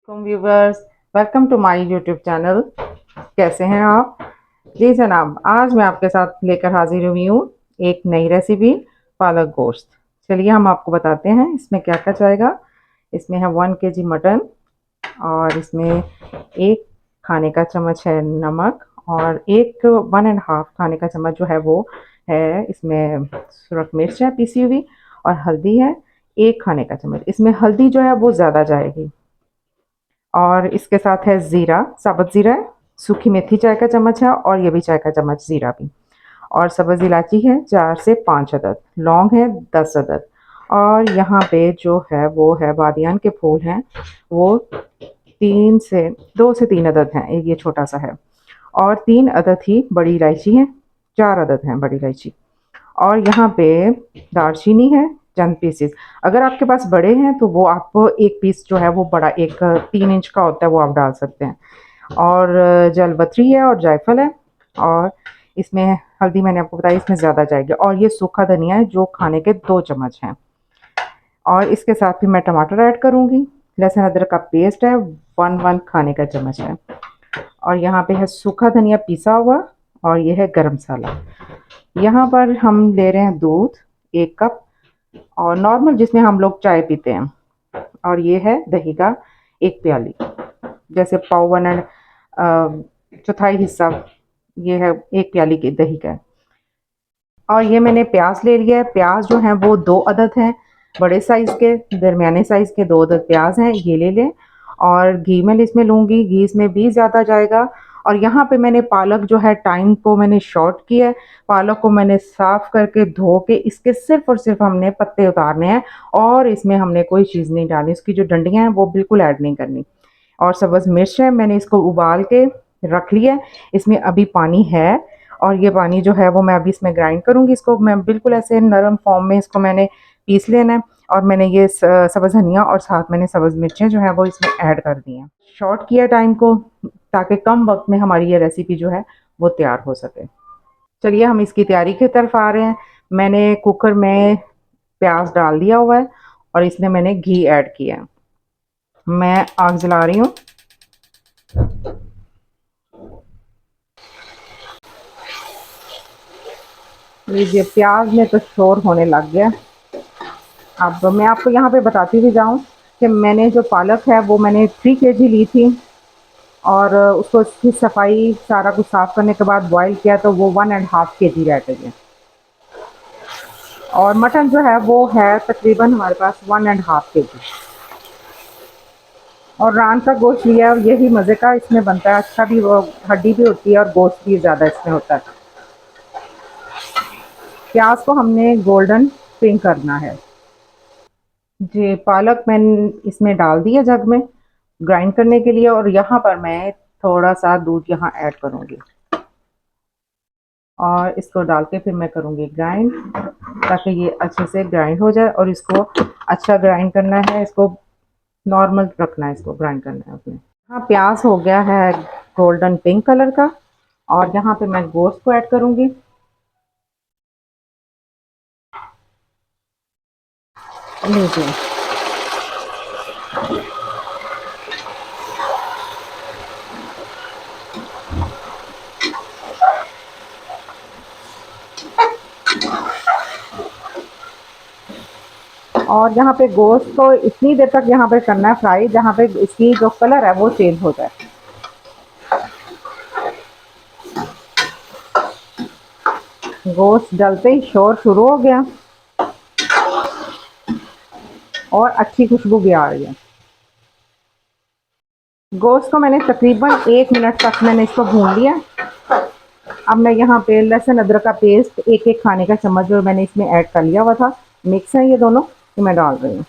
Viewers, welcome to my YouTube channel. कैसे हैं आप? जी जनाब, आज मैं आपके साथ लेकर हाजिर हुई हूँ एक नई रेसिपी, पालक गोश्त। चलिए हम आपको बताते हैं इसमें क्या क्या जाएगा। इसमें है 1 kg मटन, और इसमें 1 खाने का चम्मच है नमक, और 1.5 खाने का चम्मच जो है वो है इसमें सुरख मिर्च है पीसी हुई, और हल्दी है 1 खाने का चम्मच। इसमें हल्दी जो है वो ज़्यादा जाएगी। और इसके साथ है ज़ीरा, साबुत ज़ीरा है, सूखी मेथी चाय का चम्मच है, और ये भी चाय का चम्मच ज़ीरा भी। और सब्ज़ इलायची है 4 से 5 अदद, लौंग है 10 अदद, और यहाँ पे जो है वो है बादियान के फूल हैं, वो 2 से 3 अदद हैं, ये छोटा सा है। और 3 अदद ही बड़ी इलायची है, 4 अदद हैं बड़ी इलायची। और यहाँ पे दालचीनी है चंद पीसेस। अगर आपके पास बड़े हैं तो वो आप एक पीस जो है वो बड़ा, एक 3 इंच का होता है, वो आप डाल सकते हैं। और जलपत्री है और जायफल है। और इसमें हल्दी मैंने आपको बताया इसमें ज़्यादा जाएगी। और ये सूखा धनिया है जो खाने के 2 चम्मच हैं। और इसके साथ भी मैं टमाटर ऐड करूँगी। लहसुन अदरक का पेस्ट है 1 खाने का चम्मच है। और यहाँ पे है सूखा धनिया पिसा हुआ, और ये है गरम मसाला। यहाँ पर हम ले रहे हैं दूध 1 कप, और नॉर्मल जिसमें हम लोग चाय पीते हैं। और ये है दही का 1 प्याली, जैसे पाव 1 चौथाई हिस्सा, ये है 1 प्याली की दही का। और ये मैंने प्याज ले लिया है। प्याज जो है वो 2 अदद हैं, बड़े साइज़ के, दरमियाने साइज़ के 2 अदद प्याज हैं, ये ले लें। और घी मैं इसमें लूँगी, घी इसमें भी ज़्यादा जाएगा। और यहाँ पे मैंने पालक जो है टाइम को मैंने शॉर्ट किया है। पालक को मैंने साफ़ करके धो के इसके सिर्फ़ और सिर्फ हमने पत्ते उतारने हैं, और इसमें हमने कोई चीज़ नहीं डालनी, इसकी जो डंडियाँ हैं वो बिल्कुल ऐड नहीं करनी। और सब्ज़ मिर्च है, मैंने इसको उबाल के रख लिया है, इसमें अभी पानी है। और ये पानी जो है वो मैं अभी इसमें ग्राइंड करूँगी। इसको मैं बिल्कुल ऐसे नरम फॉर्म में इसको मैंने पीस लेना है। और मैंने ये सब्ज़ धनिया और साथ मैंने सब्ज़ मिर्चें जो है वो इसमें ऐड कर दी हैं। शॉर्ट किया टाइम को, ताकि कम वक्त में हमारी ये रेसिपी जो है वो तैयार हो सके। चलिए हम इसकी तैयारी की तरफ आ रहे हैं। मैंने कुकर में प्याज डाल दिया हुआ है, और इसमें मैंने घी ऐड किया है। मैं आग जला रही हूँ। लीजिए, प्याज में तो शोर होने लग गया। अब मैं आपको यहाँ पे बताती भी जाऊँ कि मैंने जो पालक है वो मैंने 3 kg ली थी, और उसको उसकी सफाई सारा कुछ साफ़ करने के बाद बॉईल किया तो वो 1.5 kg रह गई है। और मटन जो है वो है तकरीबन हमारे पास 1.5 kg। और रान का गोश्त लिया है, यही मज़े का इसमें बनता है, अच्छा भी, वो हड्डी भी होती है और गोश्त भी ज़्यादा इसमें होता है। प्याज को हमने गोल्डन पिंक करना है। जी, पालक मैंने इसमें डाल दिया जग में ग्राइंड करने के लिए, और यहाँ पर मैं थोड़ा सा दूध यहाँ ऐड करूँगी, और इसको डाल के फिर मैं करूँगी ग्राइंड, ताकि ये अच्छे से ग्राइंड हो जाए। और इसको अच्छा ग्राइंड करना है, इसको नॉर्मल रखना है, इसको ग्राइंड करना है अपने। हाँ, प्याज हो गया है गोल्डन पिंक कलर का, और यहाँ पे मैं गोश्त को ऐड करूँगी। लीजिए, और यहाँ पे गोश्त को इतनी देर तक यहाँ पे करना है फ्राई, जहाँ पे इसकी जो कलर है वो चेंज हो जाए। गोश्त डलते ही शोर शुरू हो गया, और अच्छी खुशबू भी आ रही है। गोश्त को मैंने तकरीबन 1 मिनट तक मैंने इसको भून लिया। अब मैं यहाँ पे लहसुन अदरक का पेस्ट 1 खाने का चम्मच जो मैंने इसमें ऐड कर लिया हुआ था, मिक्स है ये दोनों, तो मैं डाल रही हूँ।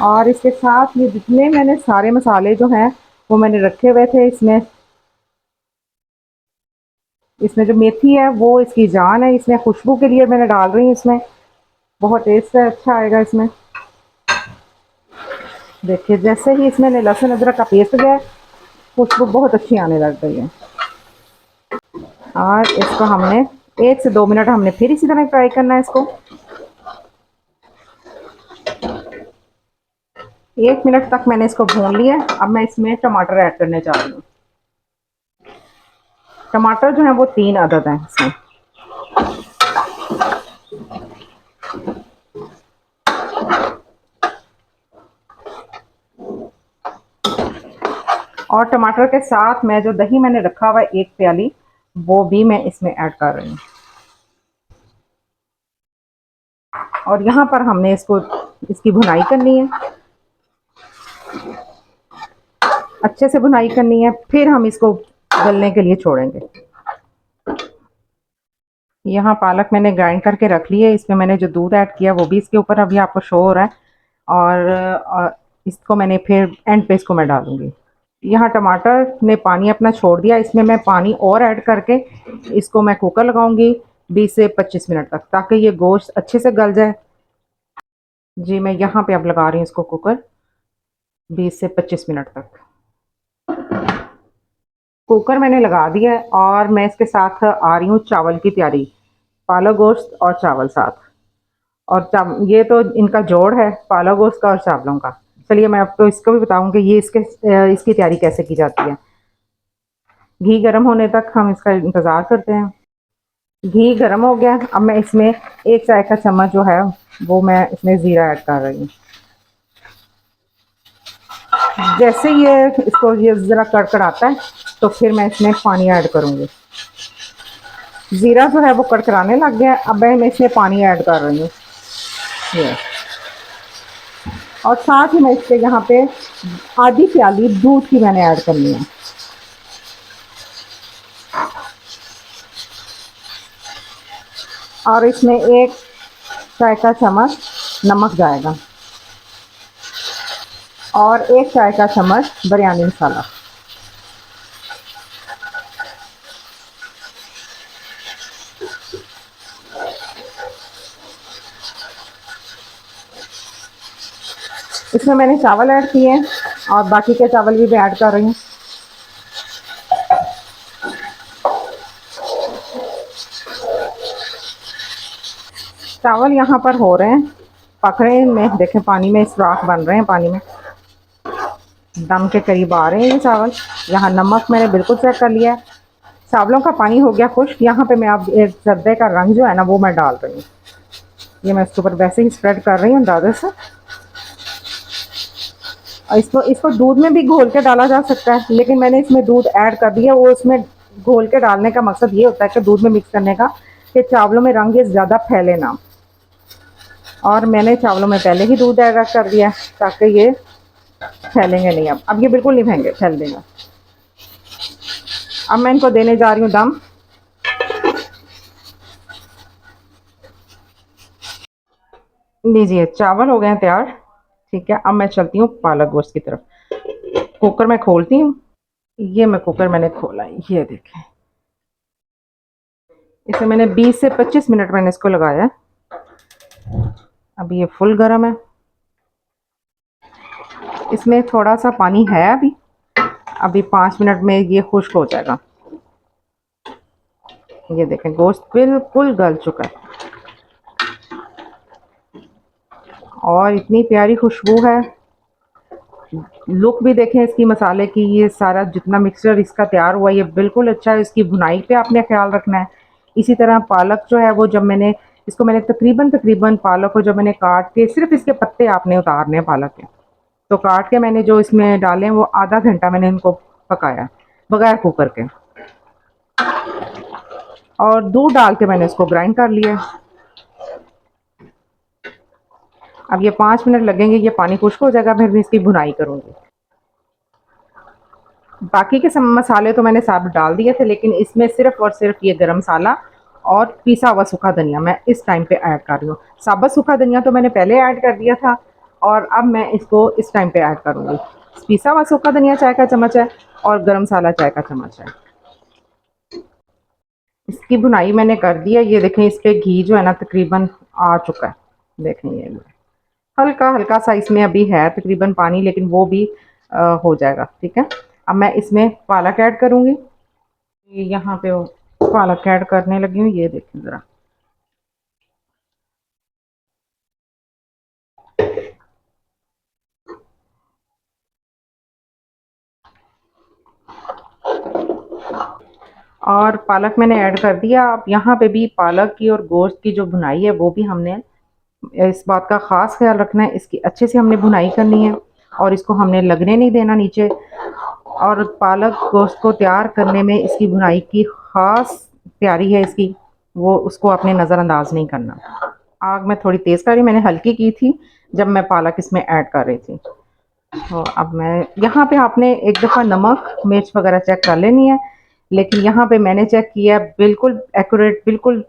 और इसके साथ ये जितने मैंने सारे मसाले जो हैं वो मैंने रखे हुए थे, इसमें इसमें जो मेथी है वो इसकी जान है, इसमें खुशबू के लिए मैंने डाल रही हूँ। इसमें बहुत टेस्ट अच्छा आएगा इसमें। देखिए, जैसे ही इसमें लहसुन अदरक का पेस्ट गया, खुशबू बहुत अच्छी आने लग गई है। और इसको हमने 1 से 2 मिनट हमने फिर इसी तरह फ्राई करना है इसको। 1 मिनट तक मैंने इसको भून लिया। अब मैं इसमें टमाटर ऐड करने जा रही हूँ। टमाटर जो है वो 3 अदद हैं इसमें। और टमाटर के साथ मैं जो दही मैंने रखा हुआ है 1 प्याली, वो भी मैं इसमें ऐड कर रही हूँ। और यहाँ पर हमने इसको इसकी भुनाई करनी है, अच्छे से भुनाई करनी है, फिर हम इसको गलने के लिए छोड़ेंगे। यहाँ पालक मैंने ग्राइंड करके रख ली है। इसमें मैंने जो दूध ऐड किया वो भी इसके ऊपर अभी आपको शो हो रहा है। और इसको मैंने फिर एंड पे इसको मैं डालूंगी। यहाँ टमाटर ने पानी अपना छोड़ दिया। इसमें मैं पानी और ऐड करके इसको मैं कुकर लगाऊंगी 20 से 25 मिनट तक, ताकि ये गोश्त अच्छे से गल जाए। जी मैं यहाँ पे अब लगा रही हूँ इसको कुकर 20 से 25 मिनट तक। कुकर मैंने लगा दिया है और मैं इसके साथ आ रही हूँ चावल की तैयारी। पालक गोश्त और चावल साथ। और ये तो इनका जोड़ है, पालक गोश्त का और चावलों का। चलिए मैं आपको इसको भी बताऊंगी ये इसकी तैयारी कैसे की जाती है। घी गर्म होने तक हम इसका इंतज़ार करते हैं। घी गर्म हो गया। अब मैं इसमें 1 चाय का चम्मच जो है वो मैं इसमें ज़ीरा ऐड कर रही हूँ। जैसे ये ज़रा कड़कड़ाता है तो फिर मैं इसमें पानी ऐड करूँगी। ज़ीरा जो है वो कड़कड़ाने लग गया। अब मैं इसमें पानी ऐड कर रही हूँ ये। और साथ ही मैं इसके यहाँ पे आधी प्याली दूध की मैंने ऐड करनी है। और इसमें 1 चाय का चम्मच नमक जाएगा और 1 चाय का चम्मच बिरयानी मसाला। इसमें मैंने चावल ऐड किए हैं और बाकी के चावल भी मैं ऐड कर रही हूँ। चावल यहाँ पर हो रहे हैं, पक रहे हैं इनमें। देखें पानी में सुराख बन रहे हैं, पानी में दम के करीब आ रहे हैं ये चावल। यहाँ नमक मैंने बिल्कुल चेक कर लिया है। चावलों का पानी हो गया खुश्क। यहाँ पे मैं अब एक जर्दे का रंग जो है ना वो मैं डाल रही हूँ। ये मैं इसके ऊपर वैसे ही स्प्रेड कर रही हूँ अंदाजे से। और इसको दूध में भी घोल के डाला जा सकता है, लेकिन मैंने इसमें दूध ऐड कर दिया। वो उसमें घोल के डालने का मकसद ये होता है कि दूध में मिक्स करने का कि चावलों में रंग ये ज़्यादा फैले ना। और मैंने चावलों में पहले ही दूध ऐड कर दिया ताकि ये फैलेंगे नहीं। अब ये बिल्कुल नहीं फैलेंगे फैल देंगे। अब मैं इनको देने जा रही हूँ दम। लीजिए चावल हो गए हैं तैयार। ठीक है, अब मैं चलती हूँ पालक गोश्त की तरफ। कुकर मैं खोलती हूँ। ये मैं कुकर मैंने खोला, ये देखें। इसे मैंने 20 से 25 मिनट मैंने इसको लगाया। अभी ये फुल गर्म है। इसमें थोड़ा सा पानी है अभी। अभी 5 मिनट में ये खुश्क हो जाएगा। ये देखें गोश्त बिल्कुल गल चुका है और इतनी प्यारी खुशबू है। लुक भी देखें इसकी मसाले की। ये सारा जितना मिक्सचर इसका तैयार हुआ ये बिल्कुल अच्छा है। इसकी भुनाई पे आपने ख्याल रखना है। इसी तरह पालक जो है वो जब मैंने तकरीबन तकरीबन पालक को जब मैंने काट के सिर्फ इसके पत्ते आपने उतारने हैं पालक के, तो काट के मैंने जो इसमें डाले हैं वो आधा घंटा मैंने इनको पकाया बगैर कुकर के। और दूध डाल के मैंने इसको ग्राइंड कर लिया। अब ये 5 मिनट लगेंगे, ये पानी खुश्क हो जाएगा, फिर मैं इसकी भुनाई करूँगी। बाकी के सब मसाले तो मैंने सब डाल दिए थे, लेकिन इसमें सिर्फ और सिर्फ ये गरम मसाला और पिसा हुआ सूखा धनिया मैं इस टाइम पे ऐड कर रही हूँ। साबुत सूखा धनिया तो मैंने पहले ऐड कर दिया था और अब मैं इसको इस टाइम पे ऐड करूँगी। पिसा हुआ सूखा धनिया चाय का चम्मच है और गरम मसाला चाय का चम्मच है। इसकी भुनाई मैंने कर दी है। ये देखें इस पर घी जो है ना तकरीबन आ चुका है। देखें ये हल्का हल्का सा इसमें अभी है तकरीबन पानी, लेकिन वो भी हो जाएगा। ठीक है, अब मैं इसमें पालक ऐड करूँगी। यहाँ पे पालक ऐड करने लगी हूँ, ये देखें ज़रा। और पालक मैंने ऐड कर दिया। अब यहाँ पे भी पालक की और गोश्त की जो भुनाई है वो भी हमने इस बात का ख़ास ख्याल रखना है, इसकी अच्छे से हमने भुनाई करनी है और इसको हमने लगने नहीं देना नीचे। और पालक गोश्त को तैयार करने में इसकी भुनाई की ख़ास तैयारी है इसकी, वो उसको आपने नज़रअंदाज नहीं करना। आग मैं थोड़ी तेज़ कर रही, मैंने हल्की की थी जब मैं पालक इसमें ऐड कर रही थी। तो अब मैं यहाँ पे आपने एक दफ़ा नमक मिर्च वगैरह चेक कर लेनी है, लेकिन यहाँ पे मैंने चेक किया, बिल्कुल एक्यूरेट, बिल्कुल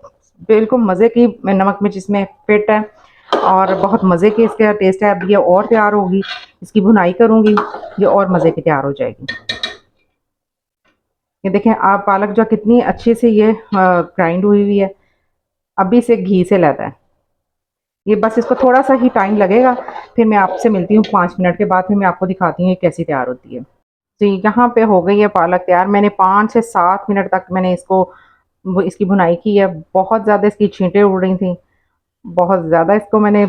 बिल्कुल मज़े की नमक मिर्च इसमें फिट है और बहुत मज़े की इसका टेस्ट है। अब ये और तैयार होगी, इसकी भुनाई करूँगी, ये और मज़े की तैयार हो जाएगी। ये देखें आप पालक जो कितनी अच्छे से ये ग्राइंड हुई हुई है, अभी से घी से लगा है ये। बस इसको थोड़ा सा ही टाइम लगेगा, फिर मैं आपसे मिलती हूँ 5 मिनट के बाद, फिर मैं आपको दिखाती हूँ ये कैसी तैयार होती है। जी यहाँ पे हो गई है पालक तैयार। मैंने 5 से 7 मिनट तक मैंने इसकी भुनाई की है। बहुत ज़्यादा इसकी छींटें उड़ रही थी, बहुत ज़्यादा इसको मैंने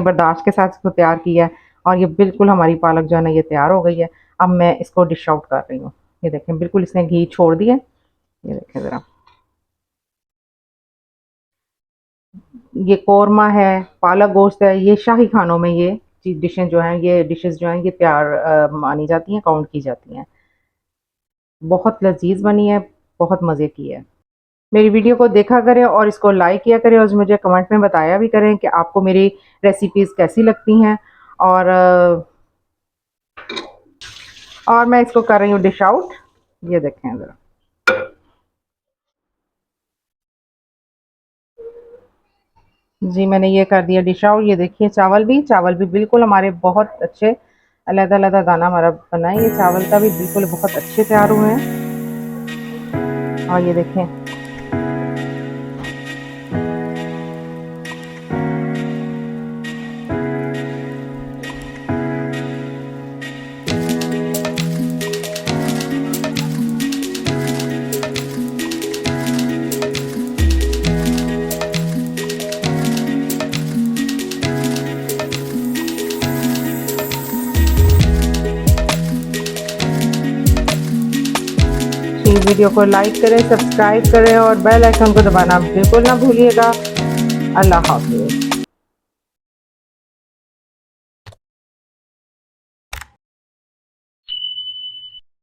बर्दाश्त के साथ इसको तैयार किया है और ये बिल्कुल हमारी पालक जो है ना ये तैयार हो गई है। अब मैं इसको डिश आउट कर रही हूँ। ये देखें बिल्कुल इसने घी छोड़ दिया, ये देखें ज़रा। ये कौरमा है, पालक गोश्त है, ये शाही खानों में ये डिशें जो हैं, ये डिशेस जो हैं ये तैयार मानी जाती हैं, काउंट की जाती हैं। बहुत लजीज बनी है, बहुत मज़े की है। मेरी वीडियो को देखा करें और इसको लाइक किया करें और मुझे कमेंट में बताया भी करें कि आपको मेरी रेसिपीज़ कैसी लगती हैं। और और मैं इसको कर रही हूँ डिश आउट, ये देखें ज़रा। जी मैंने ये कर दिया डिश आउट। ये देखिए चावल भी बिल्कुल हमारे बहुत अच्छे अलग-अलग दाना हमारा बना है। ये चावल का भी बिल्कुल बहुत अच्छे तैयार हुए हैं। और ये देखें वीडियो को लाइक करें, सब्सक्राइब करें और बेल आइकन को दबाना बिल्कुल ना भूलिएगा। अल्लाह हाफ़िज़।